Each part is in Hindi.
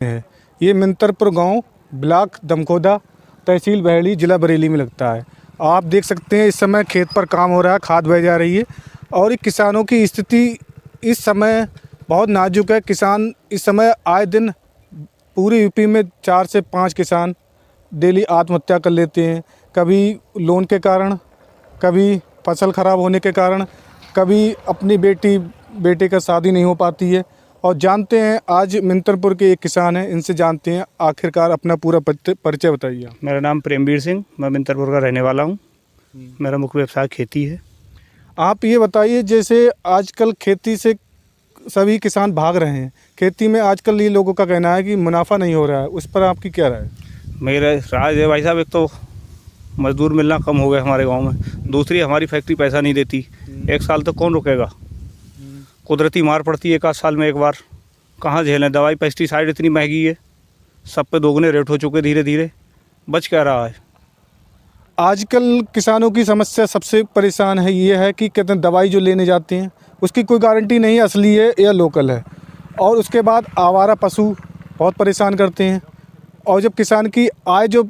है। ये मिंतरपुर गांव ब्लॉक दमकोदा तहसील बहेड़ी ज़िला बरेली में लगता है। आप देख सकते हैं इस समय खेत पर काम हो रहा है, खाद बह जा रही है और किसानों की स्थिति इस समय बहुत नाजुक है। किसान इस समय आए दिन पूरे यूपी में 4 से 5 किसान डेली आत्महत्या कर लेते हैं। कभी लोन के कारण, कभी फसल ख़राब होने के कारण, कभी अपनी बेटे का शादी नहीं हो पाती है। और जानते हैं आज मिंतरपुर के एक किसान हैं, इनसे जानते हैं आखिरकार अपना पूरा परिचय बताइए। मेरा नाम प्रेमवीर सिंह, मैं मिंतरपुर का रहने वाला हूँ। मेरा मुख्य व्यवसाय खेती है। आप ये बताइए, जैसे आजकल खेती से सभी किसान भाग रहे हैं, खेती में आजकल ये लोगों का कहना है कि मुनाफा नहीं हो रहा है, उस पर आपकी क्या राय है? मेरा राय है भाई साहब, एक तो मजदूर मिलना कम हो गया हमारे गांव में, दूसरी हमारी फैक्ट्री पैसा नहीं देती। एक साल तक कौन रुकेगा? कुदरती मार पड़ती है 1 साल में एक बार, कहाँ झेलें? दवाई पेस्टिसाइड इतनी महंगी है, सब पे दोगुने रेट हो चुके धीरे धीरे। बच क्या रहा है? आजकल किसानों की समस्या सबसे परेशान है ये है कि कहते हैं दवाई जो लेने जाते हैं उसकी कोई गारंटी नहीं है असली है या लोकल है। और उसके बाद आवारा पशु बहुत परेशान करते हैं। और जब किसान की आय जो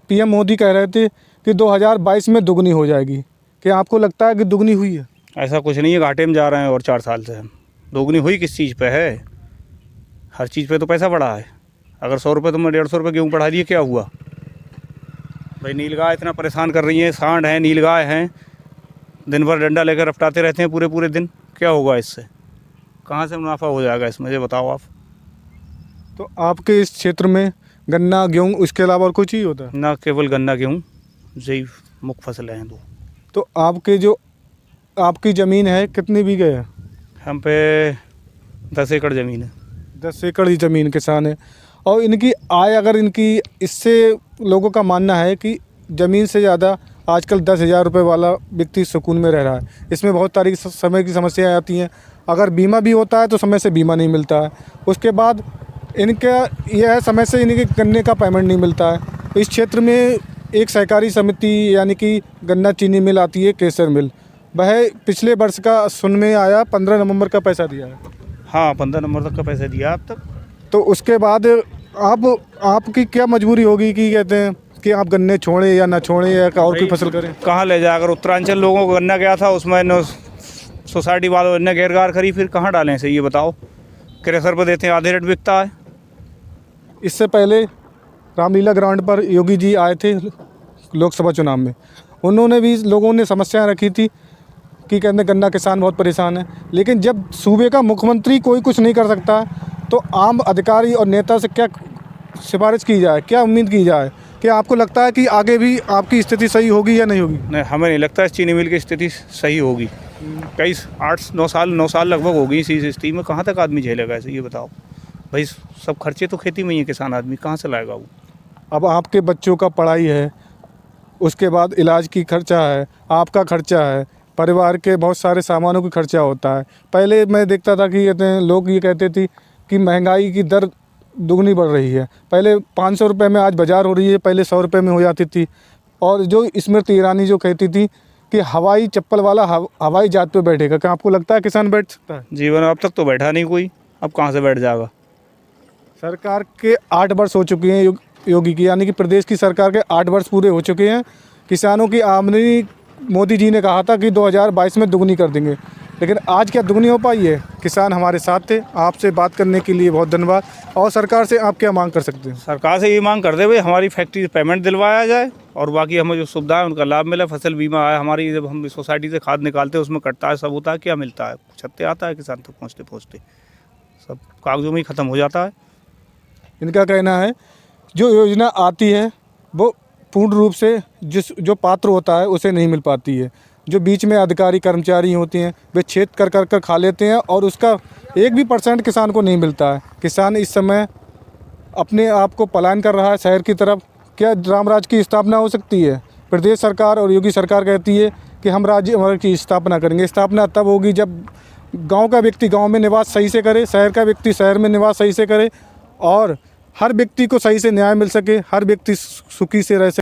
पीएम मोदी कह रहे थे कि 2022 में दुगनी हो जाएगी, क्या आपको लगता है कि दुगनी हुई है? ऐसा कुछ नहीं है, घाटे में जा रहे हैं और 4 साल से हम। दोगुनी हुई किस चीज़ पे है? हर चीज़ पे तो पैसा बढ़ा है। अगर 100 रुपये तुमने 150 रुपये गेहूँ बढ़ा दिए, क्या हुआ भाई? नीलगाय इतना परेशान कर रही हैं, सांड हैं, नीलगाय हैं, दिन भर डंडा लेकर रपटाते रहते हैं पूरे दिन। क्या होगा इससे? कहाँ से मुनाफा हो जाएगा इसमें, ये बताओ आप। तो आपके इस क्षेत्र में गन्ना गेहूँ उसके अलावा और कुछ ही होता है? ना, केवल गन्ना गेहूँ, यही मुख्य फसलें हैं 2। तो आपकी ज़मीन है कितनी बीघे है? हम पे 10 एकड़ ज़मीन है। 10 एकड़ ही ज़मीन किसान है। और इनकी आय, अगर इनकी, इससे लोगों का मानना है कि ज़मीन से ज़्यादा आजकल 10,000 रुपये वाला व्यक्ति सुकून में रह रहा है। इसमें बहुत सारी समय की समस्याएं आती हैं। अगर बीमा भी होता है तो समय से बीमा नहीं मिलता है। उसके बाद इनका यह है, समय से इनके गन्ने का पेमेंट नहीं मिलता है। इस क्षेत्र में एक सहकारी समिति यानी कि गन्ना चीनी मिल आती है, केसर मिल, वह पिछले वर्ष का सुन में आया 15 नवंबर का पैसा दिया है। हाँ, 15 नंबर तक का पैसा दिया अब तक। तो उसके बाद आपकी क्या मजबूरी होगी कि कहते हैं कि आप गन्ने छोड़ें या ना छोड़ें या और कोई फसल करें? कहाँ ले जाए? अगर उत्तरांचल लोगों को गन्ना गया था, उसमें सोसाइटी वालों ने घेरगार करी, फिर कहाँ डालें इसे, ये बताओ। क्रेशर पर देते हैं, आधे रेट बिकता है। इससे पहले रामलीला ग्राउंड पर योगी जी आए थे लोकसभा चुनाव में, उन्होंने भी, लोगों ने समस्याएं रखी थी कि कहते गन्ना किसान बहुत परेशान है। लेकिन जब सूबे का मुख्यमंत्री कोई कुछ नहीं कर सकता तो आम अधिकारी और नेता से क्या सिफारिश की जाए, क्या उम्मीद की जाए? क्या आपको लगता है कि आगे भी आपकी स्थिति सही होगी या नहीं होगी? नहीं, हमें नहीं लगता इस चीनी मिल की स्थिति सही होगी। कई 8-9 साल लगभग होगी इसी स्थिति में। कहाँ तक आदमी झेलेगा ऐसे, ये बताओ भाई। सब खर्चे तो खेती में ही है, किसान आदमी कहाँ से लाएगा वो? अब आपके बच्चों का पढ़ाई है, उसके बाद इलाज की खर्चा है, आपका खर्चा है, परिवार के बहुत सारे सामानों की खर्चा होता है। पहले मैं देखता था कि कहते हैं, लोग ये कहते थे कि महंगाई की दर दुगनी बढ़ रही है। पहले 500 रुपये में आज बाज़ार हो रही है, पहले 100 रुपये में हो जाती थी। और जो स्मृति ईरानी जो कहती थी कि हवाई चप्पल वाला हवाई जहाज पे बैठेगा, क्या आपको लगता है किसान बैठ सकता है? जीवन अब तक तो बैठा नहीं कोई, अब कहाँ से बैठ जाएगा? सरकार के 8 वर्ष हो चुके हैं योगी की, यानी कि प्रदेश की सरकार के 8 वर्ष पूरे हो चुके हैं। किसानों की आमदनी मोदी जी ने कहा था कि 2022 में दुगनी कर देंगे, लेकिन आज क्या दुगनी हो पाई है? किसान हमारे साथ थे। आपसे बात करने के लिए बहुत धन्यवाद। और सरकार से आप क्या मांग कर सकते हैं? सरकार से ये मांग कर दे भाई, हमारी फैक्ट्री पेमेंट दिलवाया जाए और बाकी हमें जो सुविधा है उनका लाभ मिले। फसल बीमा है हमारी, जब हम सोसाइटी से खाद निकालते हैं उसमें कटता है, सब होता है, क्या मिलता है? छत्ते आता है किसान तक पहुँचते सब कागजों में ही ख़त्म हो जाता है। इनका कहना है जो योजना आती है वो पूर्ण रूप से जो पात्र होता है उसे नहीं मिल पाती है। जो बीच में अधिकारी कर्मचारी होते हैं वे छेद कर खा लेते हैं और उसका 1 भी % किसान को नहीं मिलता है। किसान इस समय अपने आप को पलायन कर रहा है शहर की तरफ। क्या रामराज की स्थापना हो सकती है? प्रदेश सरकार और योगी सरकार कहती है कि हम राज्य की स्थापना करेंगे। स्थापना तब होगी जब गांव का व्यक्ति गांव में निवास सही से करे, शहर का व्यक्ति शहर में निवास सही से करे और हर व्यक्ति को सही से न्याय मिल सके, हर व्यक्ति सुखी से रह सके।